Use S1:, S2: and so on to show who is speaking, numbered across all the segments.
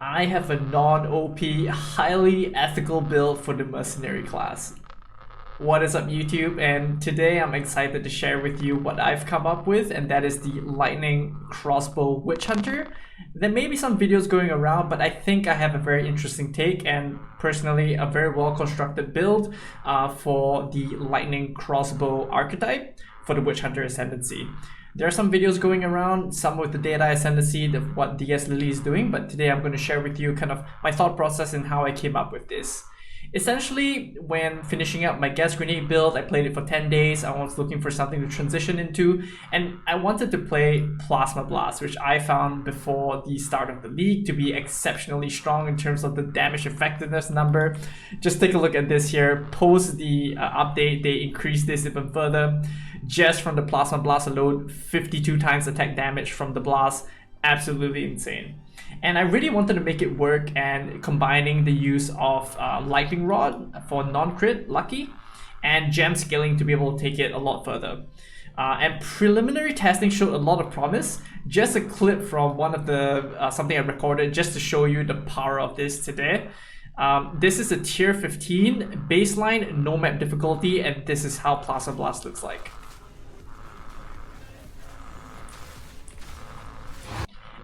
S1: I have a non-OP, highly ethical build for the Mercenary class. What is up YouTube, and today I'm excited to share with you what I've come up with, and that is the Lightning Crossbow Witchhunter. There may be some videos going around, but I think I have a very interesting take and personally a very well constructed build for the Lightning Crossbow archetype for the Witchhunter Ascendancy. There are some videos going around, some with the data ascendancy of what DS Lily is doing, but today I'm going to share with you kind of my thought process and how I came up with this. Essentially, when finishing up my Gas Grenade build, I played it for 10 days. I was looking for something to transition into, and I wanted to play Plasma Blast, which I found before the start of the league to be exceptionally strong in terms of the damage effectiveness number. Just take a look at this here. Post the update, they increased this even further. Just from the Plasma Blast alone, 52 times attack damage from the blast. Absolutely insane. And I really wanted to make it work, and combining the use of Lightning Rod for non-crit lucky and gem scaling to be able to take it a lot further. And preliminary testing showed a lot of promise. Just a clip from one of the something I recorded just to show you the power of this today. This is a tier 15 baseline, no map difficulty, and this is how Plasma Blast looks like.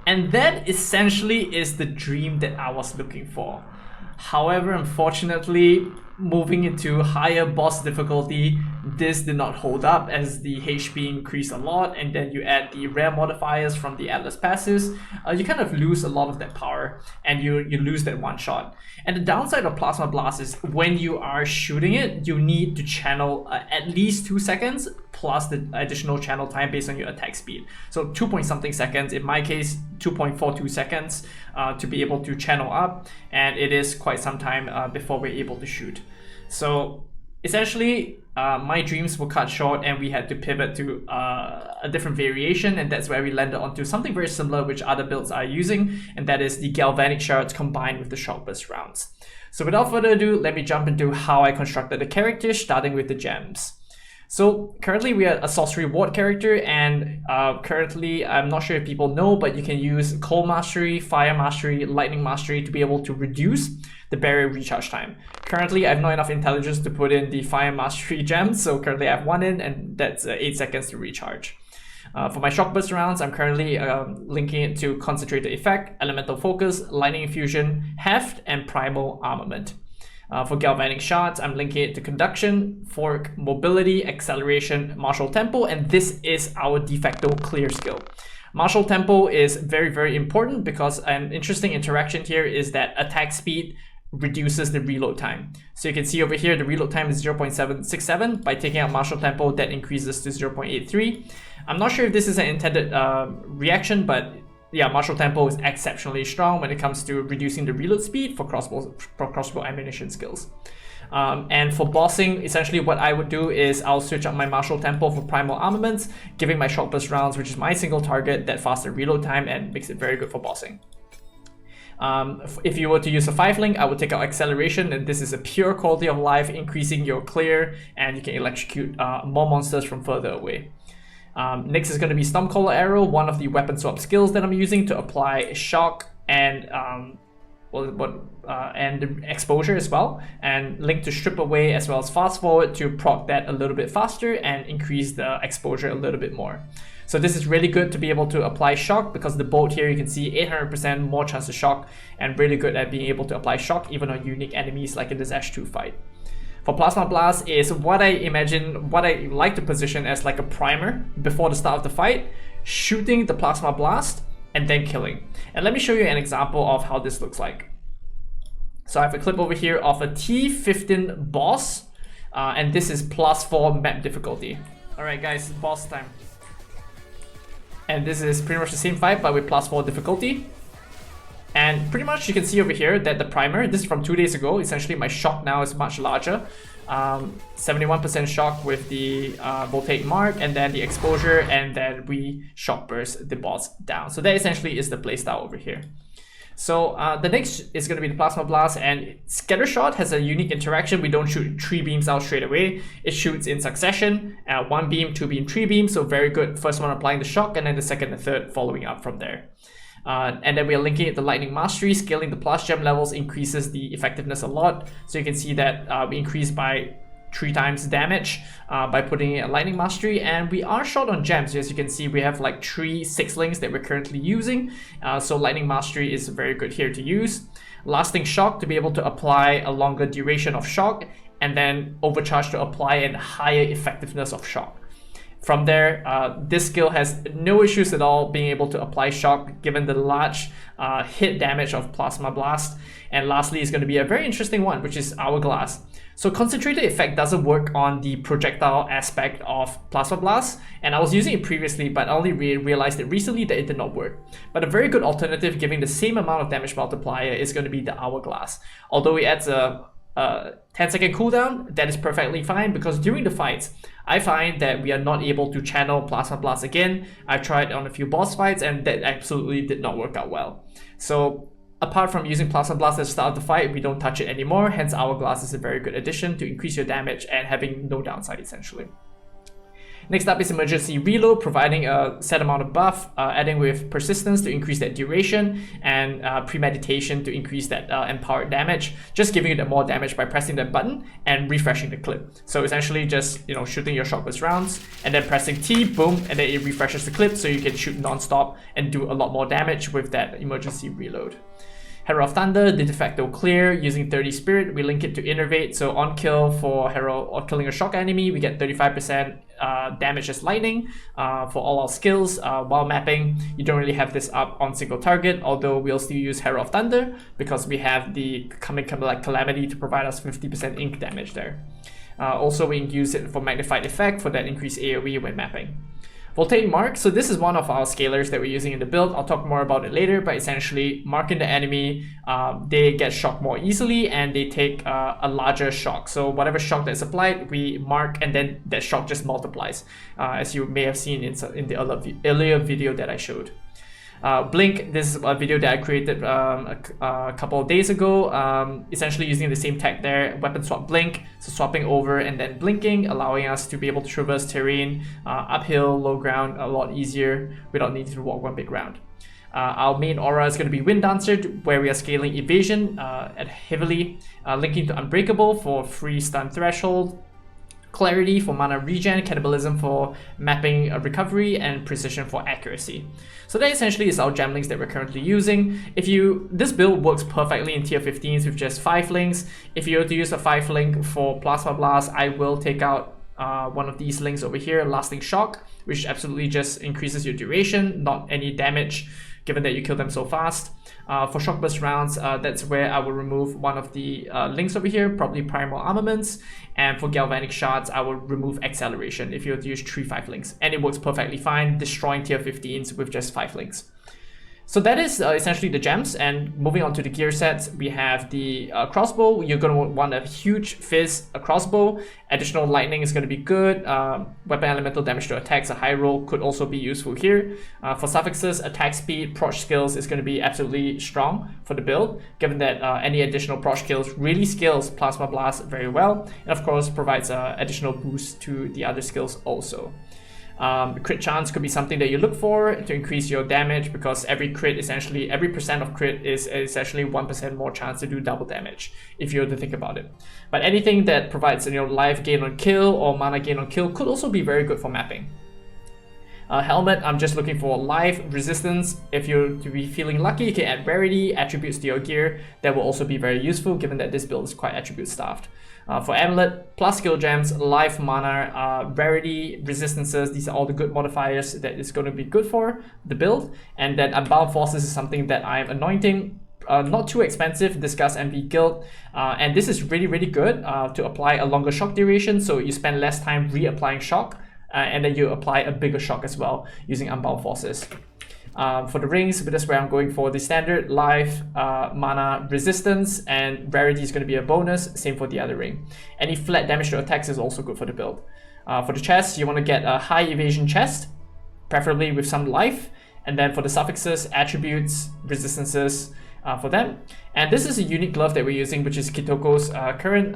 S1: And that essentially is the dream that I was looking for. However, unfortunately, moving into higher boss difficulty, this did not hold up as the HP increased a lot, and then you add the rare modifiers from the Atlas passives, you kind of lose a lot of that power, and you lose that one shot. And the downside of Plasma Blast is when you are shooting it, you need to channel at least 2 seconds plus the additional channel time based on your attack speed. So 2 point something seconds, in my case 2.42 seconds to be able to channel up, and it is quite some time before we're able to shoot. So essentially my dreams were cut short, and we had to pivot to a different variation, and that's where we landed onto something very similar which other builds are using, and that is the Galvanic Shards combined with the Shockburst rounds. So without further ado, let me jump into how I constructed the character, starting with the gems. So currently we are a Sorcery Ward character, and currently I'm not sure if people know, but you can use Cold Mastery, Fire Mastery, Lightning Mastery to be able to reduce the barrier recharge time. Currently I have not enough intelligence to put in the Fire Mastery gem, so currently I have one in, and that's 8 seconds to recharge. For my Shockburst rounds, I'm currently linking it to Concentrated Effect, Elemental Focus, Lightning Infusion, Heft, and Primal Armament. For Galvanic Shards, I'm linking it to Conduction, Fork, Mobility, Acceleration, Martial Tempo, and this is our de facto clear skill. Martial Tempo is very, very important because an interesting interaction here is that attack speed reduces the reload time. So you can see over here the reload time is 0.767. By taking out Martial Tempo, that increases to 0.83. I'm not sure if this is an intended reaction, but yeah, Martial Tempo is exceptionally strong when it comes to reducing the reload speed for crossbow ammunition skills. And for bossing, essentially what I would do is I'll switch up my Martial Tempo for Primal Armaments, giving my Shockburst rounds, which is my single target, that faster reload time and makes it very good for bossing. If you were to use a 5-link, I would take out Acceleration, and this is a pure quality of life, increasing your clear, and you can electrocute more monsters from further away. Next is going to be Stormcaller Arrow, one of the weapon swap skills that I'm using to apply shock and the exposure as well, and link to Strip Away as well as Fast Forward to proc that a little bit faster and increase the exposure a little bit more. So this is really good to be able to apply shock, because the bolt here you can see 800% more chance to shock, and really good at being able to apply shock even on unique enemies like in this Xesht fight. For Plasma Blast is what I like to position as like a primer before the start of the fight, shooting the Plasma Blast and then killing. And let me show you an example of how this looks like. So I have a clip over here of a T15 boss, and this is +4 map difficulty. Alright guys, boss time. And this is pretty much the same fight but with +4 difficulty. And pretty much you can see over here that the primer, this is from 2 days ago, essentially my shock now is much larger. 71% shock with the voltaic mark, and then the exposure, and then we shock burst the boss down. So that essentially is the playstyle over here. So the next is going to be the Plasma Blast, and Scattershot has a unique interaction. We don't shoot 3 beams out straight away. It shoots in succession, 1 beam, 2 beam, 3 beam. So very good. First one applying the shock, and then the second and third following up from there. And then we are linking it to Lightning Mastery. Scaling the plus gem levels increases the effectiveness a lot. So you can see that we increase by 3 times damage by putting in a Lightning Mastery, and we are short on gems. As you can see, we have like 3 6-links that we're currently using, so Lightning Mastery is very good here to use. Lasting Shock to be able to apply a longer duration of shock, and then Overcharge to apply a higher effectiveness of shock. From there, this skill has no issues at all being able to apply shock given the large hit damage of Plasma Blast. And lastly is going to be a very interesting one, which is Hourglass. So concentrated effect doesn't work on the projectile aspect of Plasma Blast, and I was using it previously, but I only realized it recently that it did not work. But a very good alternative giving the same amount of damage multiplier is going to be the Hourglass. Although it adds a 10-second cooldown, that is perfectly fine, because during the fights, I find that we are not able to channel Plasma Blast again. I tried on a few boss fights and that absolutely did not work out well. So apart from using Plasma Blast at the start of the fight, we don't touch it anymore, hence Hourglass is a very good addition to increase your damage and having no downside essentially. Next up is Emergency Reload, providing a set amount of buff, adding with Persistence to increase that duration, and Premeditation to increase that empowered damage, just giving you that more damage by pressing that button and refreshing the clip. So essentially just, you know, shooting your Shockburst rounds and then pressing T, boom, and then it refreshes the clip so you can shoot non-stop and do a lot more damage with that Emergency Reload. Herald of Thunder, the de facto clear, using 30 Spirit, we link it to Innervate, so on kill for Herald or killing a shock enemy, we get 35% damage as lightning for all our skills. While mapping, you don't really have this up on single target, although we'll still use Herald of Thunder because we have the coming Calamity to provide us 50% ink damage there. Also, we can use it for Magnified Effect for that increased AoE when mapping. Voltaic Mark, so this is one of our scalers that we're using in the build. I'll talk more about it later, but essentially marking the enemy, they get shocked more easily and they take a larger shock. So whatever shock that's applied, we mark and then that shock just multiplies, as you may have seen in the earlier video that I showed. Blink, this is a video that I created a couple of days ago, essentially using the same tech there, weapon swap blink, so swapping over and then blinking, allowing us to be able to traverse terrain, uphill, low ground a lot easier without needing to walk one big round. Our main aura is going to be Wind Dancer, where we are scaling evasion heavily, linking to Unbreakable for free stun threshold, Clarity for mana regen, Cannibalism for mapping recovery, and Precision for accuracy. So that essentially is our gem links that we're currently using. This build works perfectly in tier 15s with just 5 links. If you were to use a 5 link for Plasma Blast, I will take out one of these links over here, Lasting Shock, which absolutely just increases your duration, not any damage, given that you kill them so fast. For Shockburst rounds, that's where I will remove one of the links over here, probably Primal Armaments. And for Galvanic Shards, I will remove Acceleration if you were to use 3-5 links. And it works perfectly fine, destroying tier 15s with just 5 links. So that is essentially the gems, and moving on to the gear sets, we have the crossbow. You're going to want a huge fizz, a crossbow. Additional lightning is going to be good. Weapon elemental damage to attacks, a high roll could also be useful here. For suffixes, attack speed, proc skills is going to be absolutely strong for the build, given that any additional proc skills really scales Plasma Blast very well, and of course provides additional boost to the other skills also. Crit chance could be something that you look for to increase your damage, because every percent of crit is essentially 1% more chance to do double damage if you were to think about it. But anything that provides life gain on kill or mana gain on kill could also be very good for mapping. Helmet, I'm just looking for life, resistance. If you're to be feeling lucky, you can add rarity, attributes to your gear. That will also be very useful given that this build is quite attribute staffed. For amulet, plus skill gems, life, mana, rarity, resistances, these are all the good modifiers that is going to be good for the build. And then Unbound Forces is something that I am anointing. Not too expensive, Discuss Envy Guild, and this is really good to apply a longer shock duration, so you spend less time reapplying shock, and then you apply a bigger shock as well using Unbound Forces. For the rings, that's where I'm going for the standard, life, mana, resistance, and rarity is going to be a bonus, same for the other ring. Any flat damage to attacks is also good for the build. For the chest, you want to get a high evasion chest, preferably with some life, and then for the suffixes, attributes, resistances, for them. And this is a unique glove that we're using, which is Kitoko's current,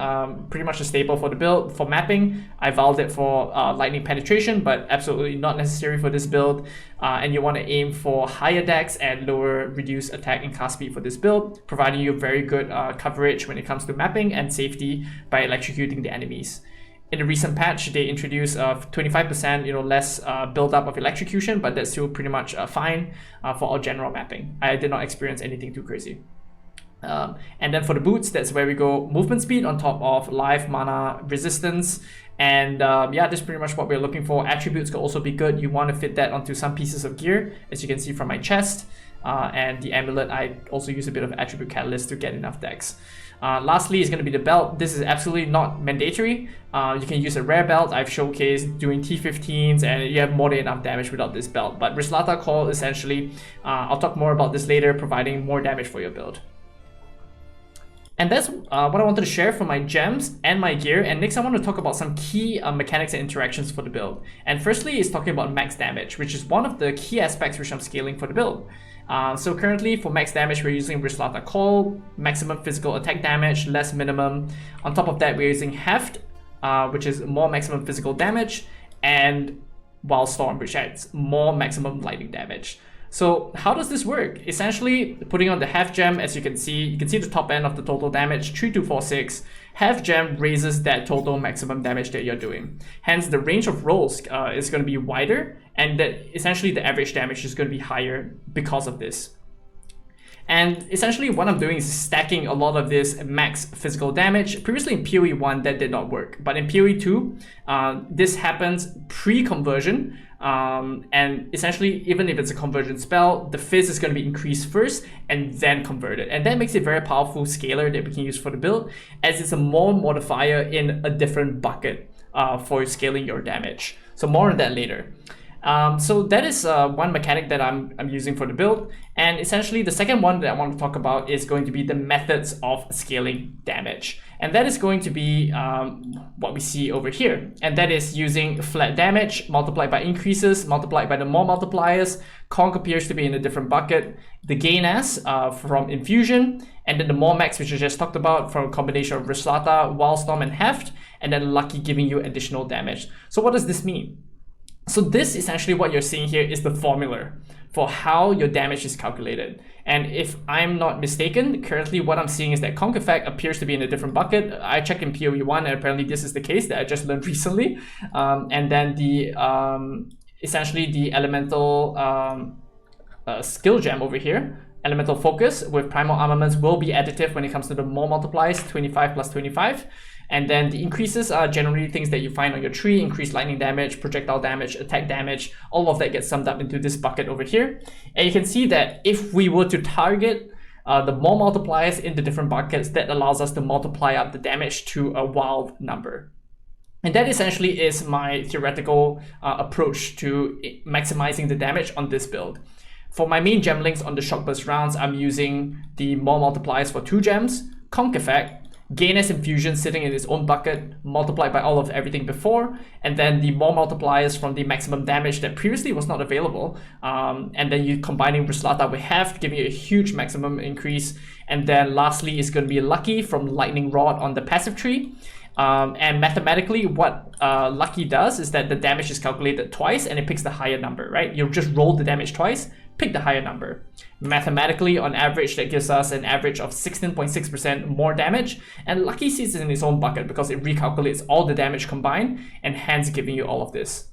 S1: pretty much a staple for the build. For mapping, I valved it for lightning penetration, but absolutely not necessary for this build. And you want to aim for higher dex and lower reduced attack and cast speed for this build, providing you very good coverage when it comes to mapping and safety by electrocuting the enemies. In the recent patch, they introduced 25% less build-up of electrocution, but that's still pretty much fine for all general mapping. I did not experience anything too crazy. And then for the boots, that's where we go movement speed on top of life, mana, resistance. And yeah, that's pretty much what we're looking for. Attributes could also be good. You want to fit that onto some pieces of gear, as you can see from my chest. And the amulet, I also use a bit of attribute catalyst to get enough dex. Lastly is going to be the belt. This is absolutely not mandatory. You can use a rare belt. I've showcased doing T15s and you have more than enough damage without this belt. But Ryslatha Call, essentially, I'll talk more about this later, providing more damage for your build. And that's what I wanted to share for my gems and my gear. And next I want to talk about some key mechanics and interactions for the build. And firstly is talking about max damage, which is one of the key aspects which I'm scaling for the build. So currently for max damage, we're using Ryslatha Call, maximum physical attack damage, less minimum. On top of that, we're using Heft, which is more maximum physical damage, and Wildstorm, which adds more maximum lightning damage. So how does this work? Essentially, putting on the Heft gem, as you can see the top end of the total damage, 3246. Heft gem raises that total maximum damage that you're doing. Hence, the range of rolls is going to be wider, and that essentially the average damage is going to be higher because of this. And essentially what I'm doing is stacking a lot of this max physical damage. Previously in PoE 1 that did not work, but in PoE 2 this happens pre-conversion, and essentially even if it's a conversion spell, the fizz is going to be increased first and then converted, and that makes it a very powerful scaler that we can use for the build, as it's a more modifier in a different bucket for scaling your damage. So more on that later. So that is one mechanic that I'm using for the build. And essentially the second one that I want to talk about is going to be the methods of scaling damage. And that is going to be what we see over here. And that is using flat damage multiplied by increases, multiplied by the more multipliers. Conk appears to be in a different bucket. The gain as from Infusion. And then the more max, which I just talked about, from a combination of Ryslatha, Wildstorm, and Heft. And then Lucky giving you additional damage. So what does this mean? So this essentially what you're seeing here is the formula for how your damage is calculated. And if I'm not mistaken, currently what I'm seeing is that Conk effect appears to be in a different bucket. I checked in PoE 1 and apparently this is the case that I just learned recently. And then the essentially the elemental skill gem over here, elemental focus with Primal Armaments, will be additive when it comes to the more multipliers, 25 plus 25. And then the increases are generally things that you find on your tree: increased lightning damage, projectile damage, attack damage. All of that gets summed up into this bucket over here. And you can see that if we were to target the more multipliers in the different buckets, that allows us to multiply up the damage to a wild number. And that essentially is my theoretical approach to maximizing the damage on this build. For my main gem links on the Shockburst rounds, I'm using the more multipliers for 2 gems, Conk effect, gain as Infusion sitting in its own bucket, multiplied by all of everything before, and then the more multipliers from the maximum damage that previously was not available, and then you combining Ryslatha with Heft, giving you a huge maximum increase. And then lastly is going to be Lucky from Lightning Rod on the passive tree. And mathematically what Lucky does is that the damage is calculated twice and it picks the higher number, right? You just roll the damage twice, pick the higher number. Mathematically, on average, that gives us an average of 16.6% more damage, and Lucky sits in its own bucket because it recalculates all the damage combined and hence giving you all of this.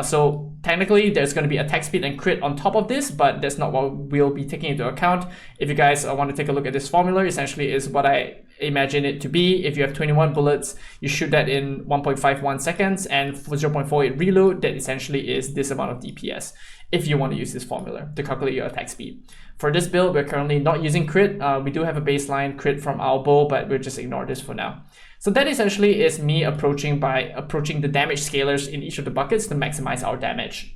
S1: So technically there's going to be attack speed and crit on top of this, but that's not what we'll be taking into account. If you guys want to take a look at this formula, essentially is what I imagine it to be. If you have 21 bullets, you shoot that in 1.51 seconds, and for 0.48 reload, that essentially is this amount of DPS, if you want to use this formula to calculate your attack speed. For this build, we're currently not using crit. We do have a baseline crit from our bow, but we'll just ignore this for now. So that essentially is me approaching the damage scalars in each of the buckets to maximize our damage.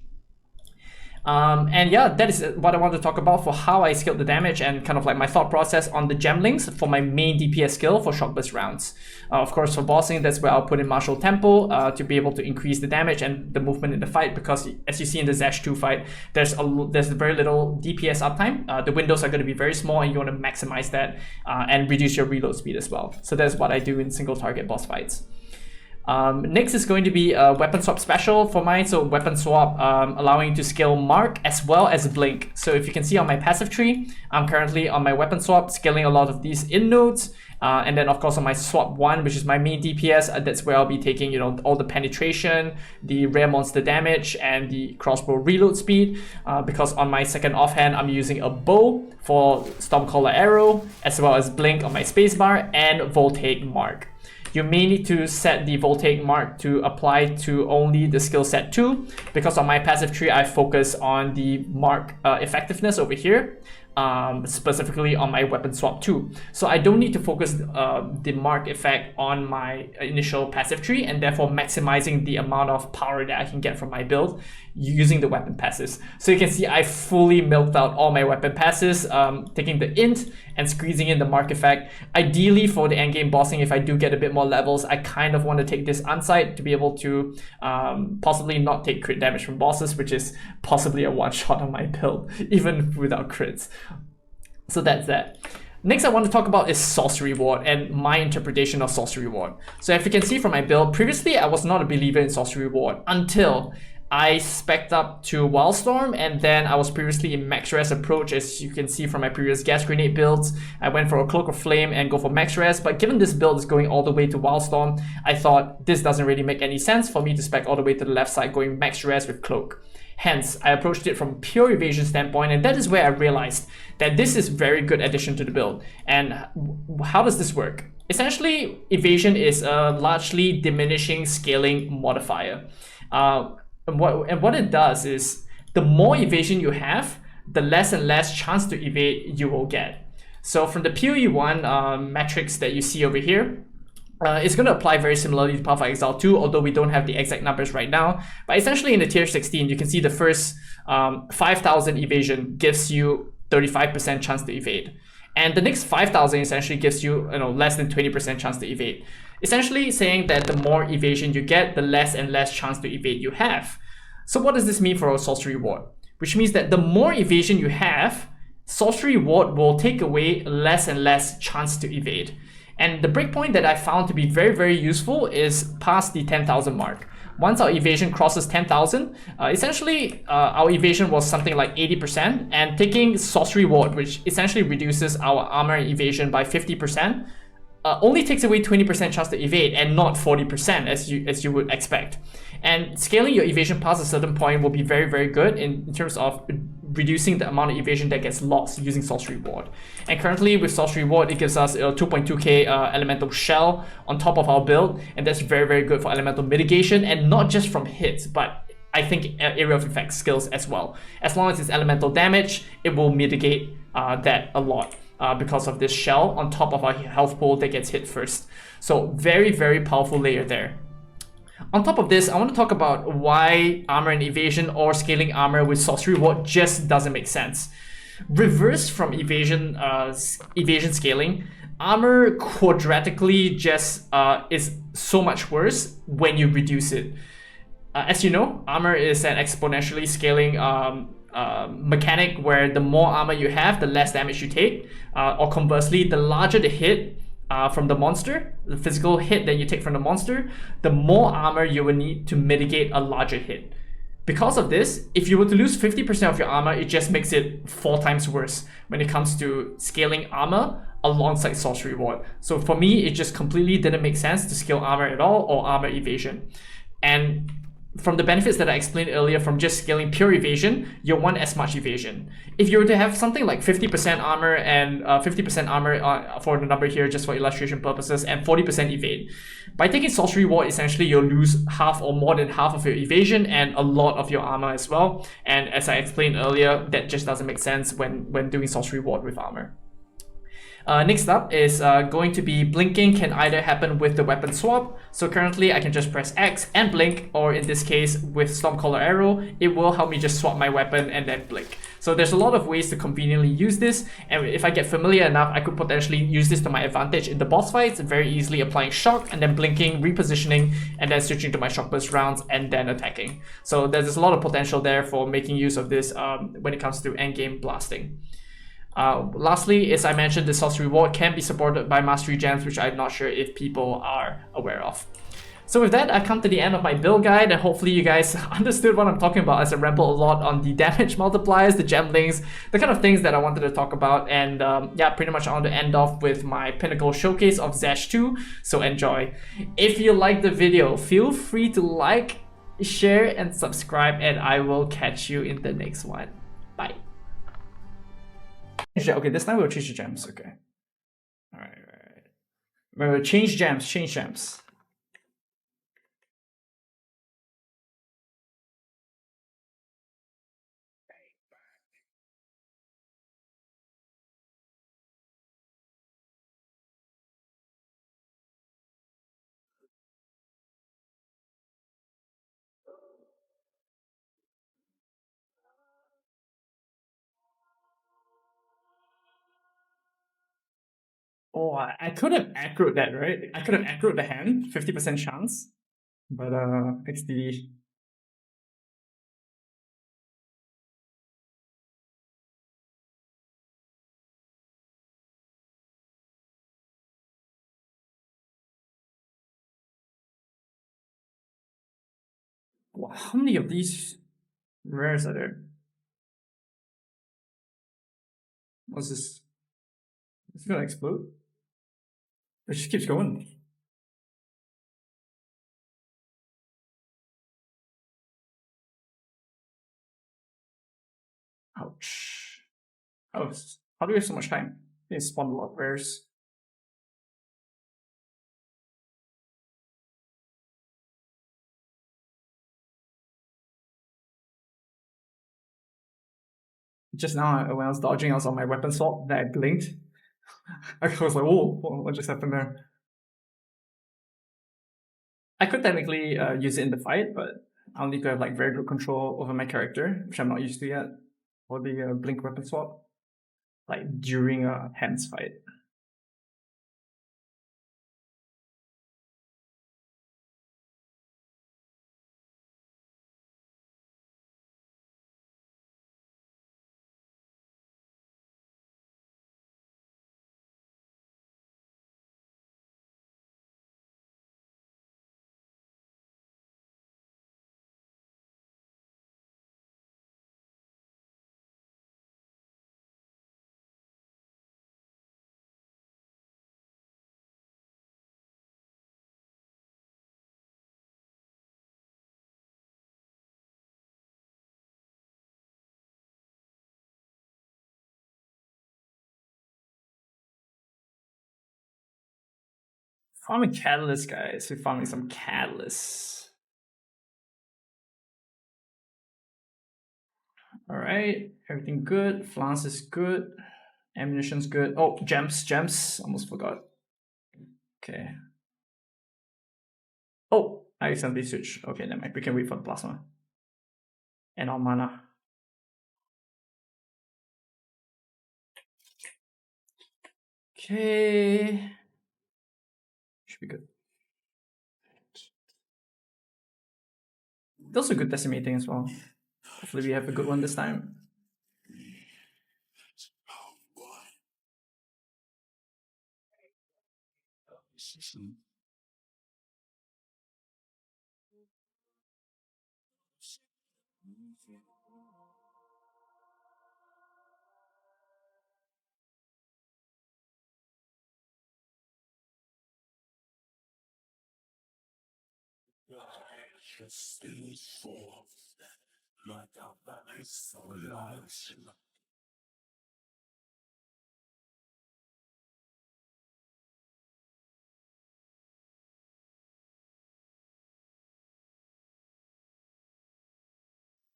S1: And yeah, that is what I want to talk about for how I scaled the damage and kind of like my thought process on the gem links for my main DPS skill for Shockburst rounds. Of course, for bossing, that's where I'll put in Martial Tempo to be able to increase the damage and the movement in the fight, because as you see in the Xesht 2 fight, there's very little DPS uptime. The windows are going to be very small, and you want to maximize that and reduce your reload speed as well. So that's what I do in single target boss fights. Next is going to be a weapon swap special for mine. So weapon swap, allowing you to scale Mark as well as Blink. So if you can see on my passive tree, I'm currently on my weapon swap scaling a lot of these in nodes. And then of course on my swap 1, which is my main DPS, that's where I'll be taking, you know, all the penetration, the rare monster damage, and the crossbow reload speed. Because on my second offhand, I'm using a bow for Stormcaller arrow, as well as Blink on my spacebar and Voltaic Mark. You may need to set the Voltaic Mark to apply to only the skill set 2, because on my passive tree I focus on the Mark effectiveness over here, specifically on my weapon swap 2. So I don't need to focus the Mark effect on my initial passive tree, and therefore maximizing the amount of power that I can get from my build using the weapon passes. So you can see I fully milked out all my weapon passes, taking the int and squeezing in the Mark effect. Ideally for the endgame bossing, if I do get a bit more levels, I kind of want to take this unsight to be able to possibly not take crit damage from bosses, which is possibly a one-shot on my build, even without crits. So that's that. Next I want to talk about is Sorcery Ward and my interpretation of Sorcery Ward. So if you can see from my build, previously I was not a believer in Sorcery Ward until I spec'd up to Wildstorm, and then I was previously in Max Res approach. As you can see from my previous gas grenade builds, I went for a Cloak of Flame and go for Max Res, but given this build is going all the way to Wildstorm, I thought this doesn't really make any sense for me to spec all the way to the left side going Max Res with Cloak. Hence, I approached it from a pure evasion standpoint, and that is where I realized that this is very good addition to the build. And how does this work? Essentially, evasion is a largely diminishing scaling modifier. And what it does is, the more evasion you have, the less and less chance to evade you will get. So from the PoE1 metrics that you see over here, it's going to apply very similarly to Path of Exile 2, although we don't have the exact numbers right now. But essentially in the tier 16, you can see the first 5,000 evasion gives you 35% chance to evade. And the next 5,000 essentially gives you, less than 20% chance to evade. Essentially saying that the more evasion you get, the less and less chance to evade you have. So what does this mean for a Sorcery Ward? Which means that the more evasion you have, Sorcery Ward will take away less and less chance to evade. And the breakpoint that I found to be very, very useful is past the 10,000 mark. Once our evasion crosses 10,000, essentially our evasion was something like 80%, and taking Sorcery Ward, which essentially reduces our armor and evasion by 50%, only takes away 20% chance to evade and not 40% as you would expect. And scaling your evasion past a certain point will be very, very good in terms of reducing the amount of evasion that gets lost using Sorcery Ward. And currently with Sorcery Ward, it gives us a 2.2k elemental shell on top of our build, and that's very, very good for elemental mitigation, and not just from hits, but I think area of effect skills as well. As long as it's elemental damage, it will mitigate that a lot. Because of this shell on top of our health pool that gets hit first. So very, very powerful layer there. On top of this, I want to talk about why armor and evasion or scaling armor with Sorcery Ward just doesn't make sense. Reversed from evasion scaling, armor quadratically just is so much worse when you reduce it. As you know, armor is an exponentially scaling mechanic where the more armor you have, the less damage you take, or conversely, the larger the hit from the monster, the physical hit that you take from the monster, the more armor you will need to mitigate a larger hit. Because of this, if you were to lose 50% of your armor, it just makes it 4 times worse when it comes to scaling armor alongside Sorcery Ward. So for me, it just completely didn't make sense to scale armor at all or armor evasion. And from the benefits that I explained earlier, from just scaling pure evasion, you'll want as much evasion. If you were to have something like 50% armor and 50% armor for the number here, just for illustration purposes, and 40% evade, by taking Sorcery Ward, essentially you'll lose half or more than half of your evasion and a lot of your armor as well. And as I explained earlier, that just doesn't make sense when doing Sorcery Ward with armor. Next up is going to be blinking can either happen with the weapon swap. So currently I can just press X and blink, or in this case with Stormcaller arrow, it will help me just swap my weapon and then blink. So there's a lot of ways to conveniently use this, and if I get familiar enough, I could potentially use this to my advantage in the boss fights, very easily applying shock and then blinking, repositioning, and then switching to my Shockburst rounds and then attacking. So there's a lot of potential there for making use of this when it comes to endgame blasting. Lastly, as I mentioned, the Sorcery Ward can be supported by Mastery Gems, which I'm not sure if people are aware of. So with that, I come to the end of my build guide, and hopefully you guys understood what I'm talking about as I ramble a lot on the damage multipliers, the gem links, the kind of things that I wanted to talk about. And yeah, pretty much I want to end off with my Pinnacle showcase of Xesht 2, so enjoy. If you liked the video, feel free to like, share, and subscribe, and I will catch you in the next one. Bye. Okay, this time we'll change the gems, okay. Alright. Remember, change gems. Oh, I could have acroed that, right? I could have acroed the hand, 50% chance. But XD. Wow, how many of these rares are there? What's this? It's gonna explode. It just keeps going. Ouch. Oh, how do we have so much time? They spawned a lot of rares. Just now, when I was dodging, I was on my weapon swap, then I blinked. I was like, whoa, what just happened there? I could technically use it in the fight, but I'll need to have like very good control over my character, which I'm not used to yet, for the blink weapon swap, like during a hands fight. Farming catalyst, guys. We're farming some catalysts. Alright, everything good. Flans is good. Ammunition's good. Oh, gems. Almost forgot. Okay. Oh, I accidentally switched. Okay, never mind. We can wait for the plasma. And our mana. Okay. Should be good. Those are good decimating as well. Hopefully we have a good one this time.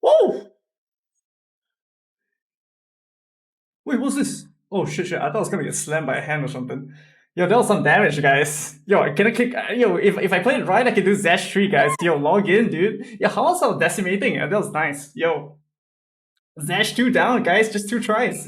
S1: Whoa! Wait, what's this? Oh shit, I thought I was gonna get slammed by a hand or something. Yo, that was some damage, guys. Yo, can I kick? Yo, if I play it right, I can do Xesht 3, guys. Yo, log in, dude. Yeah, how was I decimating? That was nice. Yo, Xesht 2 down, guys. Just 2 tries.